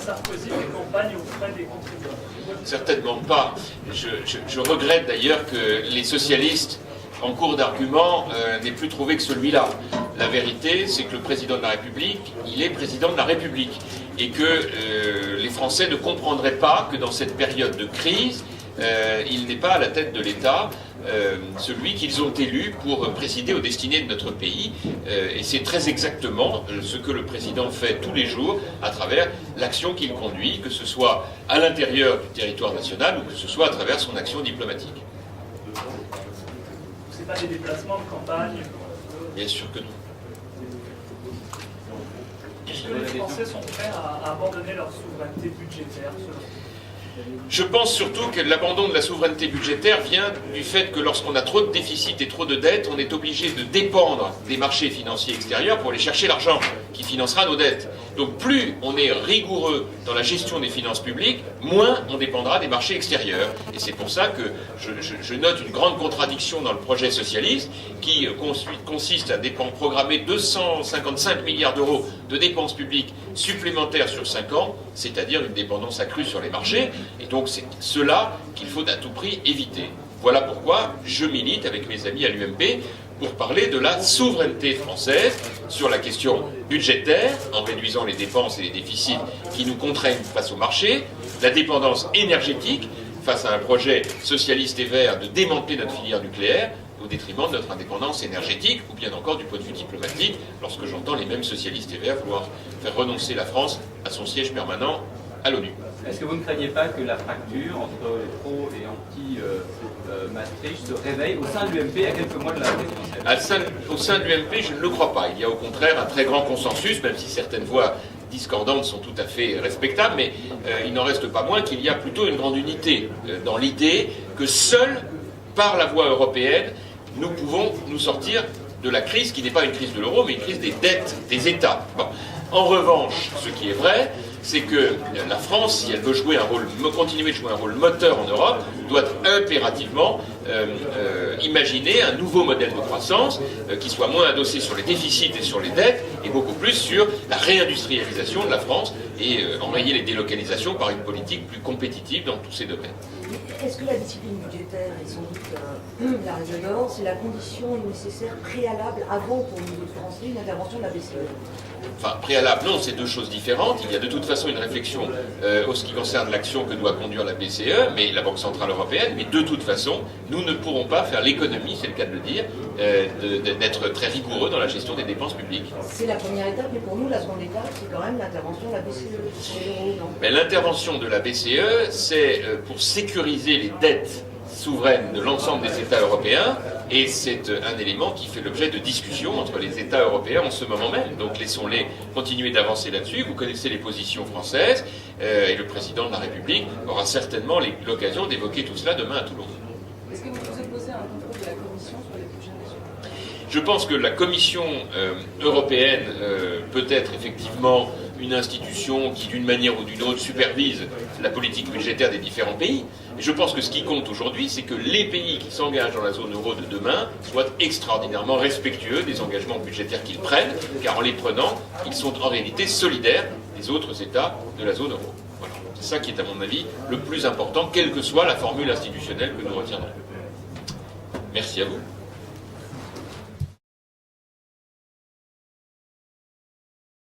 Sarkozy des campagnes auprès des contribuables? Certainement pas. Je regrette d'ailleurs que les socialistes, en cours d'argument, n'aient plus trouvé que celui-là. La vérité, c'est que le président de la République, il est président de la République. Et que les Français ne comprendraient pas que dans cette période de crise, il n'est pas à la tête de l'État celui qu'ils ont élu pour présider aux destinées de notre pays. Et c'est très exactement ce que le président fait tous les jours à travers l'action qu'il conduit, que ce soit à l'intérieur du territoire national ou que ce soit à travers son action diplomatique. C'est pas des déplacements de campagne? Bien sûr que non. Est-ce que les Français sont prêts à abandonner leur souveraineté budgétaire selon vous? Je pense surtout que l'abandon de la souveraineté budgétaire vient du fait que lorsqu'on a trop de déficit et trop de dettes, on est obligé de dépendre des marchés financiers extérieurs pour aller chercher l'argent qui financera nos dettes. Donc plus on est rigoureux dans la gestion des finances publiques, moins on dépendra des marchés extérieurs. Et c'est pour ça que je note une grande contradiction dans le projet socialiste qui consiste à programmer 255 milliards d'euros de dépenses publiques supplémentaires sur 5 ans, c'est-à-dire une dépendance accrue sur les marchés. Et donc c'est cela qu'il faut à tout prix éviter. Voilà pourquoi je milite avec mes amis à l'UMP pour parler de la souveraineté française sur la question budgétaire, en réduisant les dépenses et les déficits qui nous contraignent face au marché, la dépendance énergétique, face à un projet socialiste et vert de démanteler notre filière nucléaire, au détriment de notre indépendance énergétique, ou bien encore du point de vue diplomatique, lorsque j'entends les mêmes socialistes et verts vouloir faire renoncer la France à son siège permanent à l'ONU. Est-ce que vous ne craignez pas que la fracture entre pro et anti-Maastricht se réveille au sein de l'UMP à quelques mois de la présidentielle? Au sein de l'UMP, je ne le crois pas. Il y a au contraire un très grand consensus, même si certaines voix discordantes sont tout à fait respectables, mais il n'en reste pas moins qu'il y a plutôt une grande unité dans l'idée que seul, par la voie européenne, nous pouvons nous sortir de la crise qui n'est pas une crise de l'euro, mais une crise des dettes des États. Bon. En revanche, ce qui est vrai, c'est que la France, si elle veut continuer de jouer un rôle moteur en Europe, doit impérativement imaginer un nouveau modèle de croissance qui soit moins adossé sur les déficits et sur les dettes, et beaucoup plus sur la réindustrialisation de la France et enrayer les délocalisations par une politique plus compétitive dans tous ces domaines. Est-ce que la discipline budgétaire et sans doute la résilience, c'est la condition nécessaire préalable avant pour nous autres Français une intervention de la BCE? Enfin, préalable, non, c'est deux choses différentes. Il y a de toute façon une réflexion en ce qui concerne l'action que doit conduire la BCE, mais la Banque Centrale Européenne, mais de toute façon, nous ne pourrons pas faire l'économie, c'est le cas de le dire, d'être très rigoureux dans la gestion des dépenses publiques. C'est la première étape, mais pour nous, la seconde étape, c'est quand même l'intervention de la BCE sur l'euro, non? Mais l'intervention de la BCE, c'est pour sécuriser les dettes souveraines de l'ensemble des États européens, et c'est un élément qui fait l'objet de discussions entre les États européens en ce moment même. Donc laissons-les continuer d'avancer là-dessus. Vous connaissez les positions françaises, et le président de la République aura certainement l'occasion d'évoquer tout cela demain à Toulon. Est-ce que vous vous opposez à un contrôle de la Commission sur les budgets nationaux? Je pense que la Commission européenne peut être effectivement une institution qui, d'une manière ou d'une autre, supervise la politique budgétaire des différents pays. Et je pense que ce qui compte aujourd'hui, c'est que les pays qui s'engagent dans la zone euro de demain soient extraordinairement respectueux des engagements budgétaires qu'ils prennent, car en les prenant, ils sont en réalité solidaires des autres États de la zone euro. Voilà. C'est ça qui est, à mon avis, le plus important, quelle que soit la formule institutionnelle que nous retiendrons. Merci à vous.